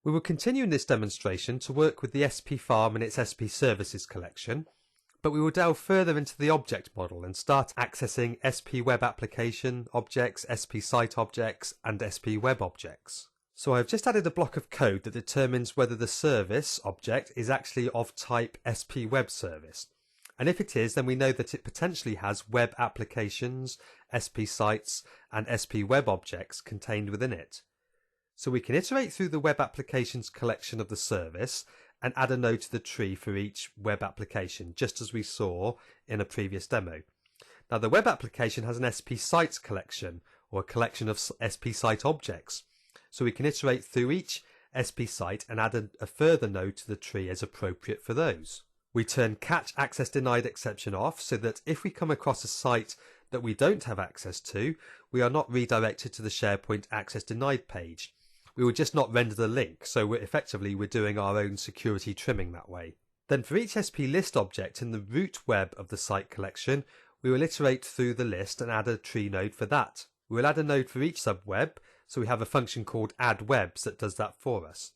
We will continue in this demonstration to work with the SP Farm and its SP Services collection, but we will delve further into the object model and start accessing SP Web Application objects, SP Site objects and SP Web objects. So I've just added a block of code that determines whether the service object is actually of type SP Web Service. And if it is, then we know that it potentially has web applications, SP sites and SP Web objects contained within it. So we can iterate through the web applications collection of the service and add a node to the tree for each web application, just as we saw in a previous demo. Now the web application has an SP sites collection, or a collection of SP site objects. So we can iterate through each SP site and add a further node to the tree as appropriate for those. We turn catch access denied exception off so that if we come across a site that we don't have access to, we are not redirected to the SharePoint access denied page. We will just not render the link, so we're doing our own security trimming that way. Then for each SP list object in the root web of the site collection, we will iterate through the list and add a tree node for that. We will add a node for each subweb, so we have a function called add webs that does that for us.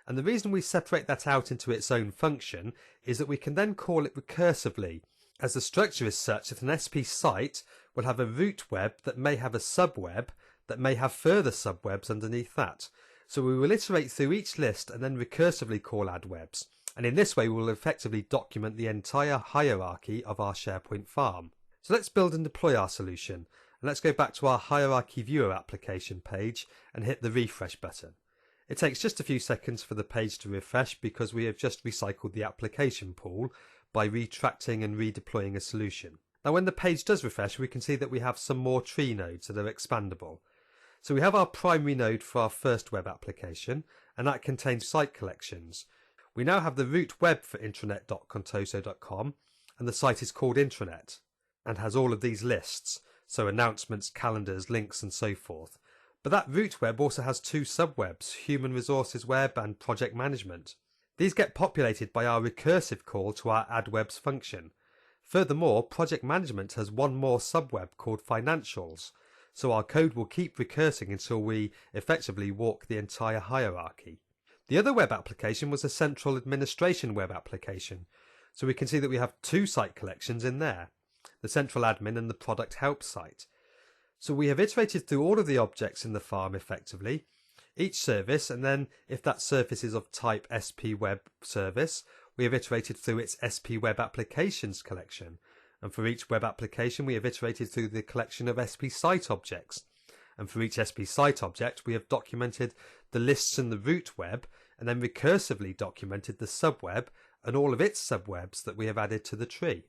And the reason we separate that out into its own function is that we can then call it recursively, as the structure is such that an SP site will have a root web that may have a subweb that may have further subwebs underneath that. So we will iterate through each list and then recursively call add webs. And in this way we will effectively document the entire hierarchy of our SharePoint farm. So let's build and deploy our solution. And let's go back to our hierarchy viewer application page and hit the refresh button. It takes just a few seconds for the page to refresh because we have just recycled the application pool by retracting and redeploying a solution. Now when the page does refresh, we can see that we have some more tree nodes that are expandable. So we have our primary node for our first web application, and that contains site collections. We now have the root web for intranet.contoso.com, and the site is called intranet and has all of these lists, so announcements, calendars, links and so forth. But that root web also has two subwebs, human resources web and project management. These get populated by our recursive call to our add webs function. Furthermore, project management has one more subweb called financials. So our code will keep recursing until we effectively walk the entire hierarchy. The other web application was a central administration web application. So we can see that we have two site collections in there, the central admin and the product help site. So we have iterated through all of the objects in the farm effectively, each service, and then if that service is of type SP Web Service, we have iterated through its SP Web Applications collection. And for each web application we have iterated through the collection of SP site objects. And for each SP site object we have documented the lists in the root web and then recursively documented the subweb and all of its subwebs that we have added to the tree.